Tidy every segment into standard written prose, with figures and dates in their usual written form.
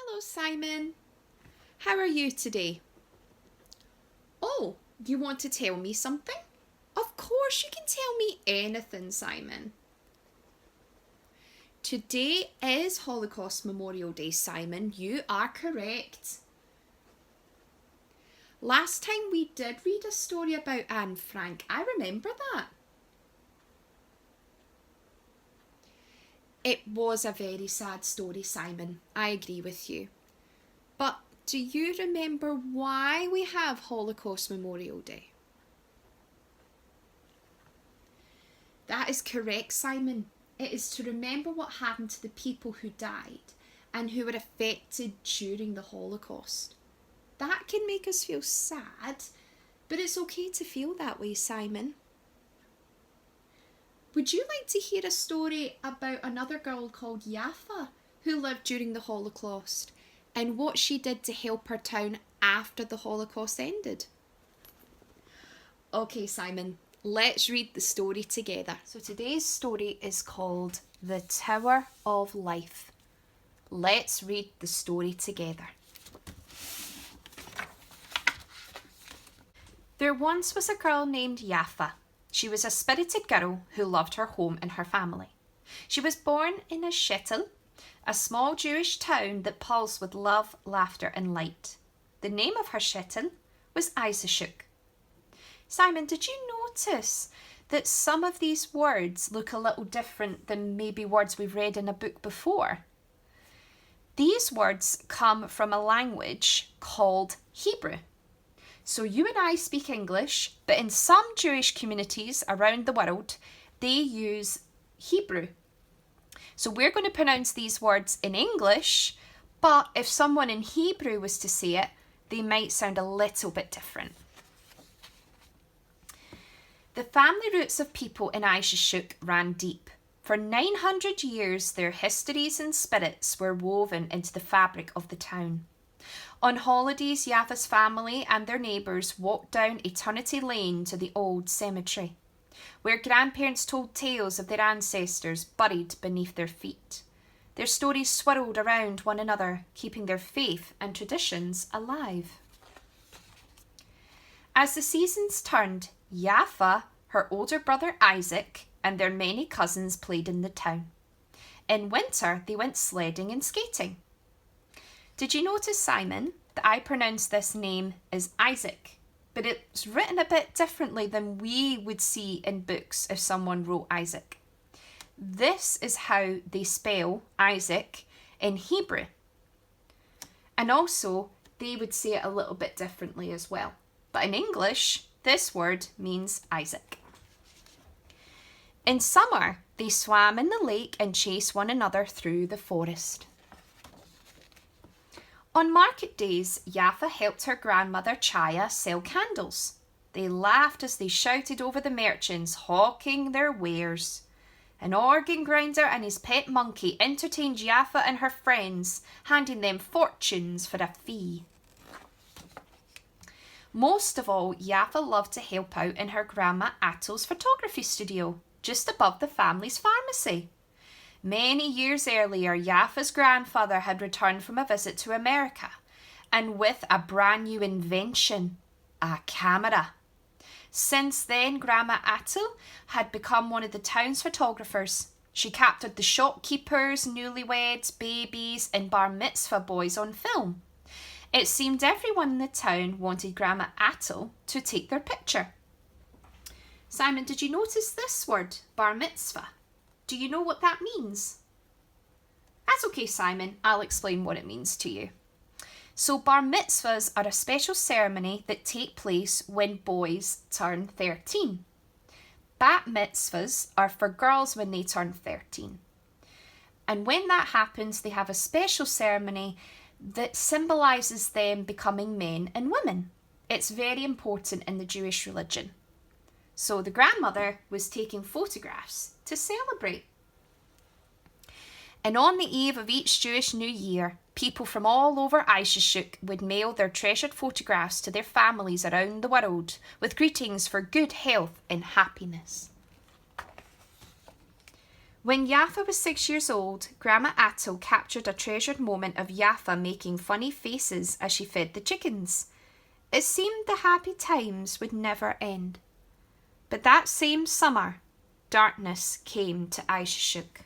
Hello, Simon. How are you today? Oh, you want to tell me something? Of course, you can tell me anything, Simon. Today is Holocaust Memorial Day, Simon. You are correct. Last time we did read a story about Anne Frank. I remember that. It was a very sad story, Simon. I agree with you. But do you remember why we have Holocaust Memorial Day? That is correct, Simon. It is to remember what happened to the people who died and who were affected during the Holocaust. That can make us feel sad, but it's okay to feel that way, Simon. Would you like to hear a story about another girl called Jaffa who lived during the Holocaust and what she did to help her town after the Holocaust ended? Okay, Simon, let's read the story together. So today's story is called The Tower of Life. Let's read the story together. There once was a girl named Jaffa. She was a spirited girl who loved her home and her family. She was born in Eishyshok, a small Jewish town that pulsed with love, laughter and light. The name of her shtetl was Eishyshok. Simon, did you notice that some of these words look a little different than maybe words we've read in a book before? These words come from a language called Hebrew. So you and I speak English, but in some Jewish communities around the world, they use Hebrew. So we're going to pronounce these words in English, but if someone in Hebrew was to say it, they might sound a little bit different. The family roots of people in Eishyshok ran deep. For 900 years, their histories and spirits were woven into the fabric of the town. On holidays, Jaffa's family and their neighbours walked down Eternity Lane to the old cemetery, where grandparents told tales of their ancestors buried beneath their feet. Their stories swirled around one another, keeping their faith and traditions alive. As the seasons turned, Jaffa, her older brother Isaac, and their many cousins played in the town. In winter, they went sledding and skating. Did you notice, Simon, that I pronounced this name as Isaac, but it's written a bit differently than we would see in books if someone wrote Isaac? This is how they spell Isaac in Hebrew. And also, they would say it a little bit differently as well. But in English, this word means Isaac. In summer, they swam in the lake and chased one another through the forest. On market days, Jaffa helped her grandmother Chaya sell candles. They laughed as they shouted over the merchants hawking their wares. An organ grinder and his pet monkey entertained Jaffa and her friends, handing them fortunes for a fee. Most of all, Jaffa loved to help out in her grandma Attel's photography studio, just above the family's pharmacy. Many years earlier, Jaffa's grandfather had returned from a visit to America, and with a brand new invention, a camera. Since then, Grandma Attel had become one of the town's photographers. She captured the shopkeepers, newlyweds, babies, and bar mitzvah boys on film. It seemed everyone in the town wanted Grandma Attel to take their picture. Simon, did you notice this word, bar mitzvah? Do you know what that means? That's okay, Simon. I'll explain what it means to you. So bar mitzvahs are a special ceremony that take place when boys turn 13. Bat mitzvahs are for girls when they turn 13. And when that happens, they have a special ceremony that symbolises them becoming men and women. It's very important in the Jewish religion. So the grandmother was taking photographs to celebrate. And on the eve of each Jewish New Year, people from all over Eishyshok would mail their treasured photographs to their families around the world with greetings for good health and happiness. When Jaffa was 6 years old, Grandma Atto captured a treasured moment of Jaffa making funny faces as she fed the chickens. It seemed the happy times would never end. But that same summer, darkness came to Eishyshok.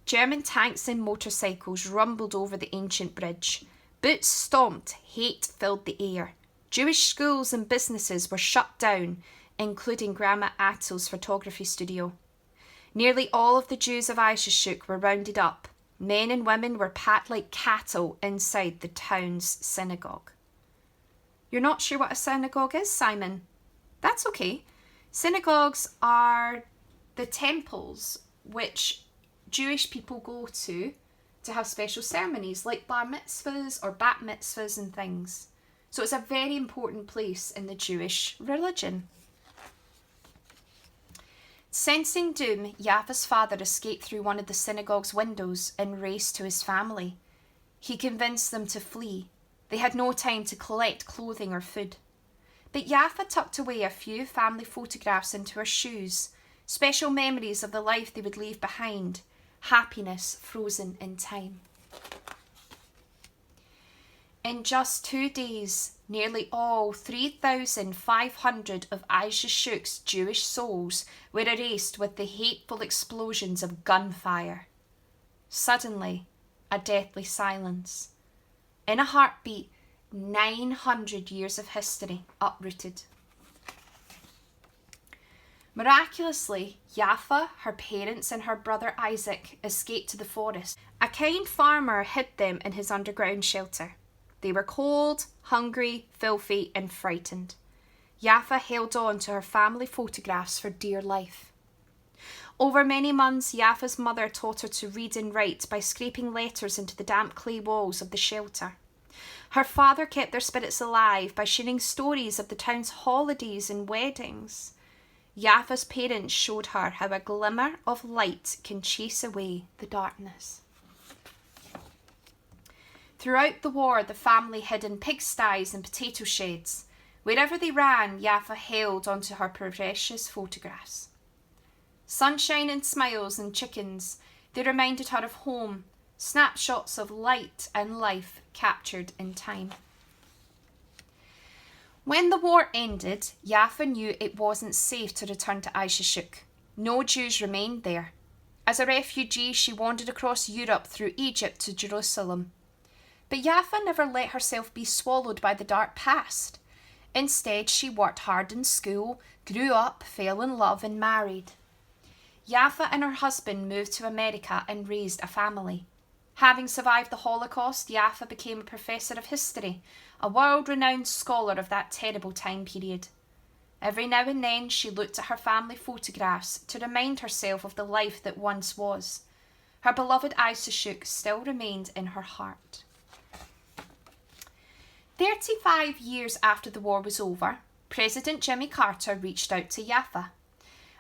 German tanks and motorcycles rumbled over the ancient bridge. Boots stomped, hate filled the air. Jewish schools and businesses were shut down, including Grandma Atto's photography studio. Nearly all of the Jews of Eishyshok were rounded up. Men and women were packed like cattle inside the town's synagogue. You're not sure what a synagogue is, Simon? That's okay. Synagogues are the temples which Jewish people go to have special ceremonies like bar mitzvahs or bat mitzvahs and things. So it's a very important place in the Jewish religion. Sensing doom, Jaffa's father escaped through one of the synagogue's windows and raced to his family. He convinced them to flee. They had no time to collect clothing or food. But Jaffa tucked away a few family photographs into her shoes, special memories of the life they would leave behind, happiness frozen in time. In just 2 days, nearly all 3,500 of Eishyshok's Jewish souls were erased with the hateful explosions of gunfire. Suddenly, a deathly silence. In a heartbeat, 900 years of history uprooted. Miraculously, Jaffa, her parents and her brother Isaac escaped to the forest. A kind farmer hid them in his underground shelter. They were cold, hungry, filthy and frightened. Jaffa held on to her family photographs for dear life. Over many months, Jaffa's mother taught her to read and write by scraping letters into the damp clay walls of the shelter. Her father kept their spirits alive by sharing stories of the town's holidays and weddings. Jaffa's parents showed her how a glimmer of light can chase away the darkness. Throughout the war, the family hid in pigsties and potato sheds. Wherever they ran, Jaffa held onto her precious photographs. Sunshine and smiles and chickens, they reminded her of home, snapshots of light and life captured in time. When the war ended, Jaffa knew it wasn't safe to return to Eishyshok. No Jews remained there. As a refugee, she wandered across Europe through Egypt to Jerusalem. But Jaffa never let herself be swallowed by the dark past. Instead, she worked hard in school, grew up, fell in love and married. Jaffa and her husband moved to America and raised a family. Having survived the Holocaust, Jaffa became a professor of history, a world-renowned scholar of that terrible time period. Every now and then she looked at her family photographs to remind herself of the life that once was. Her beloved Eishyshok still remained in her heart. 35 years after the war was over, President Jimmy Carter reached out to Jaffa.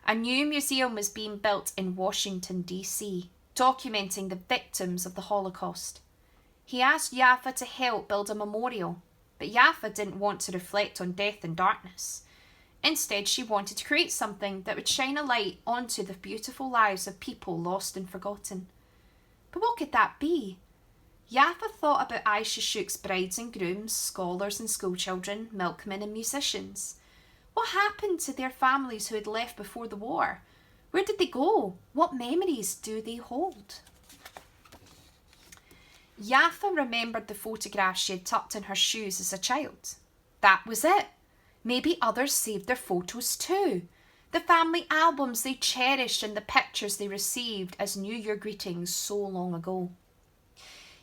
A new museum was being built in Washington, D.C., documenting the victims of the Holocaust. He asked Jaffa to help build a memorial, but Jaffa didn't want to reflect on death and darkness. Instead, she wanted to create something that would shine a light onto the beautiful lives of people lost and forgotten. But what could that be? Jaffa thought about Eishyshok's brides and grooms, scholars and schoolchildren, milkmen and musicians. What happened to their families who had left before the war? Where did they go? What memories do they hold? Jaffa remembered the photographs she had tucked in her shoes as a child. That was it. Maybe others saved their photos too. The family albums they cherished and the pictures they received as New Year greetings so long ago.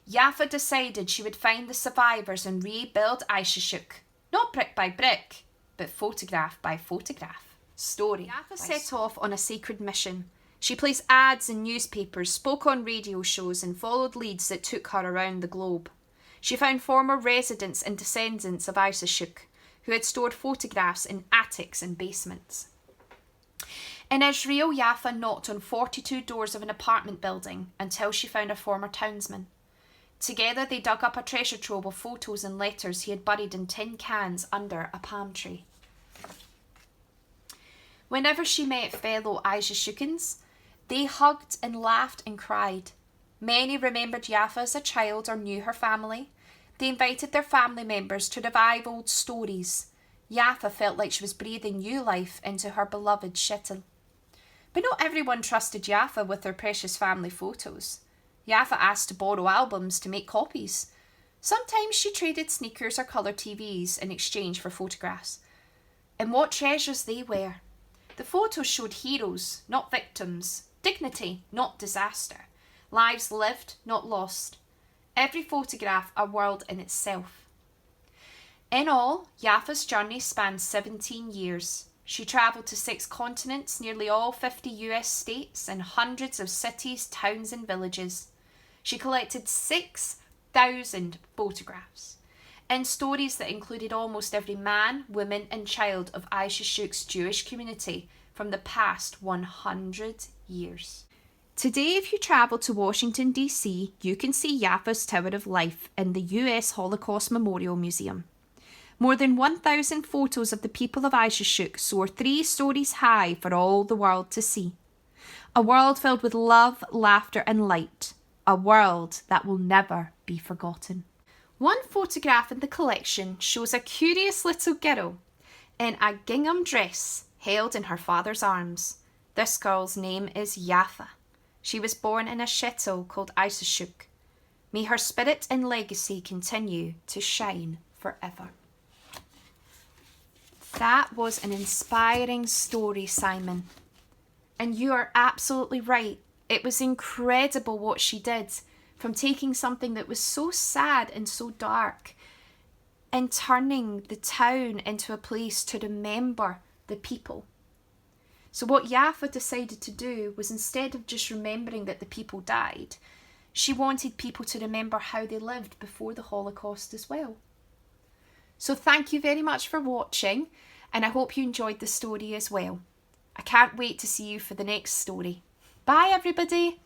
Jaffa decided she would find the survivors and rebuild Eishyshok, not brick by brick, but photograph by photograph, story. Jaffa set off on a sacred mission. She placed ads in newspapers, spoke on radio shows and followed leads that took her around the globe. She found former residents and descendants of Eishyshok who had stored photographs in attics and basements. In Israel, Jaffa knocked on 42 doors of an apartment building until she found a former townsman. Together they dug up a treasure trove of photos and letters he had buried in tin cans under a palm tree. Whenever she met fellow Eishyshokans, they hugged and laughed and cried. Many remembered Jaffa as a child or knew her family. They invited their family members to revive old stories. Jaffa felt like she was breathing new life into her beloved shtetl. But not everyone trusted Jaffa with their precious family photos. Jaffa asked to borrow albums to make copies. Sometimes she traded sneakers or colour TVs in exchange for photographs. And what treasures they were! The photos showed heroes, not victims, dignity, not disaster, lives lived, not lost. Every photograph a world in itself. In all, Jaffa's journey spanned 17 years. She travelled to 6 continents, nearly all 50 US states, and hundreds of cities, towns and villages. She collected 6,000 photographs and stories that included almost every man, woman and child of Eishyshok's Jewish community from the past 100 years. Today, if you travel to Washington, D.C., you can see Jaffa's Tower of Life in the US Holocaust Memorial Museum. More than 1,000 photos of the people of Eishyshok soar 3 stories high for all the world to see. A world filled with love, laughter and light. A world that will never be forgotten. One photograph in the collection shows a curious little girl in a gingham dress held in her father's arms. This girl's name is Jaffa. She was born in a shtetl called Eishyshok. May her spirit and legacy continue to shine forever. That was an inspiring story, Simon. And you are absolutely right. It was incredible what she did, from taking something that was so sad and so dark and turning the town into a place to remember the people. So what Jaffa decided to do was, instead of just remembering that the people died, she wanted people to remember how they lived before the Holocaust as well. So thank you very much for watching, and I hope you enjoyed the story as well. I can't wait to see you for the next story. Bye everybody!